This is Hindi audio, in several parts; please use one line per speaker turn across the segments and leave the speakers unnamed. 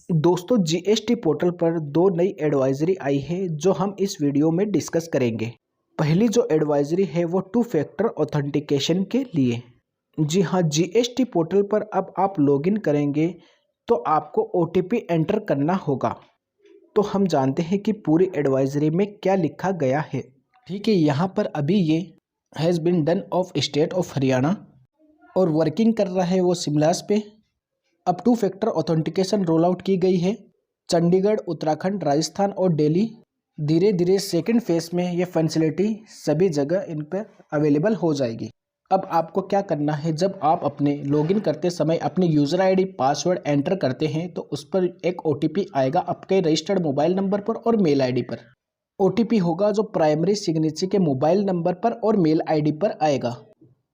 दोस्तों जीएसटी पोर्टल पर दो नई एडवाइजरी आई है जो हम इस वीडियो में डिस्कस करेंगे। पहली जो एडवाइजरी है वो टू फैक्टर ऑथेंटिकेशन के लिए। जी हाँ, जीएसटी पोर्टल पर अब आप लॉगिन करेंगे तो आपको ओटीपी एंटर करना होगा। तो हम जानते हैं कि पूरी एडवाइजरी में क्या लिखा गया है। ठीक है, यहाँ पर अभी ये has been done of state of Haryana और वर्किंग कर रहा है वो सिमलास पे। अब two factor authentication roll out की गई है चंडीगढ़, उत्तराखंड, राजस्थान और दिल्ली। धीरे धीरे सेकंड फेज में ये फैसिलिटी सभी जगह इन पर अवेलेबल हो जाएगी। अब आपको क्या करना है, जब आप अपने लॉगिन करते समय अपनी यूज़र आईडी पासवर्ड एंटर करते हैं तो उस पर एक ओटीपी आएगा आपके रजिस्टर्ड मोबाइल नंबर पर और मेल आईडी पर। ओटीपी होगा जो प्राइमरी सिग्नेचर के मोबाइल नंबर पर और मेल आईडी पर आएगा।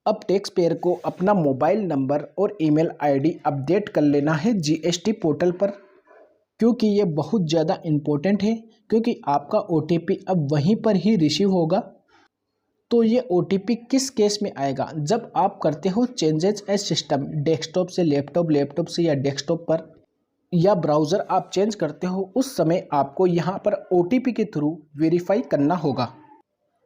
अब टैक्स पेयर को अपना मोबाइल नंबर और ईमेल आईडी अपडेट कर लेना है जीएसटी पोर्टल पर, क्योंकि ये बहुत ज़्यादा इम्पोर्टेंट है, क्योंकि आपका ओटीपी अब वहीं पर ही रिसीव होगा। तो ये ओटीपी किस केस में आएगा, जब आप करते हो चेंजेस एज सिस्टम, डेस्कटॉप से लैपटॉप, लैपटॉप से या डेस्कटॉप पर, या ब्राउज़र आप चेंज करते हो, उस समय आपको यहाँ पर ओटीपी के थ्रू वेरीफाई करना होगा।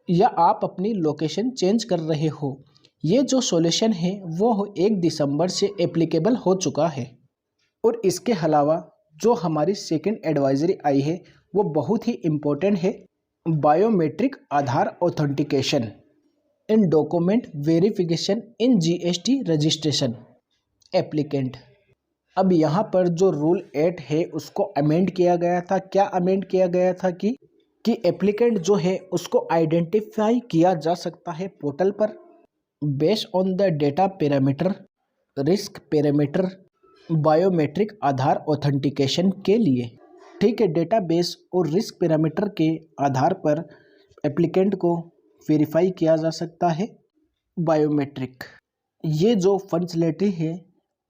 या आप अपनी लोकेशन चेंज कर रहे हो, ये जो सॉल्यूशन है वो 1 दिसंबर से एप्लीकेबल हो चुका है। और इसके अलावा जो हमारी सेकंड एडवाइजरी आई है वो बहुत ही इम्पोर्टेंट है, biometric Aadhaar authentication in document verification in GST registration applicant. अब यहाँ पर जो रूल 8 है उसको अमेंड किया गया था। क्या अमेंड किया गया था कि एप्लीकेंट जो है उसको आइडेंटिफाई किया जा सकता है पोर्टल पर based on the data parameter, risk parameter, biometric Aadhaar authentication के लिए। ठीक है, डेटाबेस और रिस्क पैरामीटर के आधार पर एप्लीकेंट को वेरीफाई किया जा सकता है बायोमेट्रिक। ये जो फंक्शनैलिटी है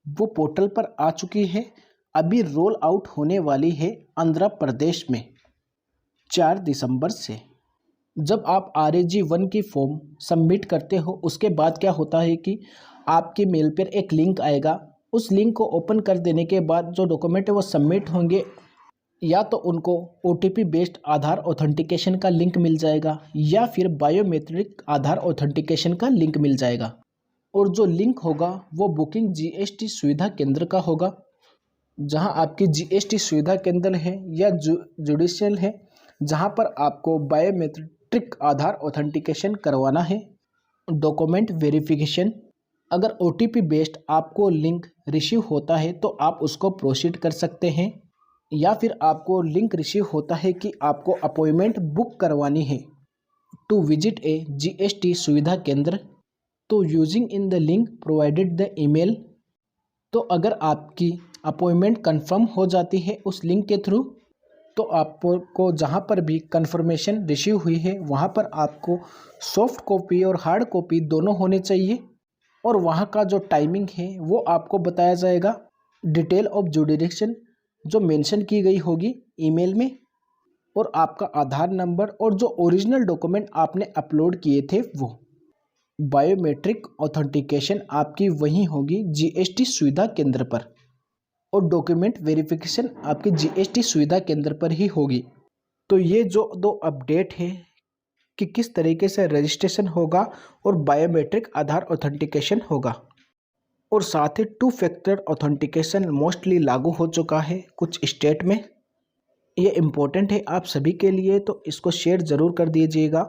वो पोर्टल पर आ चुकी है, अभी रोल आउट होने वाली है आंध्र प्रदेश में 4 दिसंबर से। जब आप RAG1 की फॉर्म सबमिट करते हो उसके बाद क्या होता है कि आपके मेल पर एक लिंक आएगा। उस लिंक को ओपन कर देने के बाद जो डॉक्यूमेंट है वो सबमिट होंगे, या तो उनको OTP बेस्ड आधार ऑथेंटिकेशन का लिंक मिल जाएगा या फिर बायोमेट्रिक आधार ऑथेंटिकेशन का लिंक मिल जाएगा। और जो लिंक होगा वो बुकिंग GST सुविधा केंद्र का होगा, जहां आपकी GST सुविधा केंद्र है या जुडिशियल है, जहां पर आपको बायोमेट्रिक आधार ऑथेंटिकेशन करवाना है, डॉक्यूमेंट वेरिफिकेशन। अगर OTP बेस्ड आपको लिंक रिसीव होता है तो आप उसको प्रोसीड कर सकते हैं, या फिर आपको लिंक रिसीव होता है कि आपको अपॉइंटमेंट बुक करवानी है टू विजिट ए GST सुविधा केंद्र, तो using in the link provided the email. तो अगर आपकी अपॉइंटमेंट कंफर्म हो जाती है उस लिंक के थ्रू, तो आपको जहाँ पर भी कंफर्मेशन रिसीव हुई है वहाँ पर आपको सॉफ्ट कॉपी और हार्ड कॉपी दोनों होने चाहिए, और वहाँ का जो टाइमिंग है वो आपको बताया जाएगा। डिटेल ऑफ जुडिक्शन जो मेंशन की गई होगी ईमेल में, और आपका आधार नंबर और जो ओरिजिनल डॉक्यूमेंट आपने अपलोड किए थे वो। बायोमेट्रिक ऑथेंटिकेशन आपकी वहीं होगी GST सुविधा केंद्र पर, और डॉक्यूमेंट वेरिफिकेशन आपके GST सुविधा केंद्र पर ही होगी। तो ये जो दो अपडेट है कि किस तरीके से रजिस्ट्रेशन होगा और बायोमेट्रिक आधार ऑथेंटिकेशन होगा, और साथ ही टू फैक्टर ऑथेंटिकेशन मोस्टली लागू हो चुका है कुछ स्टेट में। ये इम्पोर्टेंट है आप सभी के लिए, तो इसको शेयर ज़रूर कर दीजिएगा।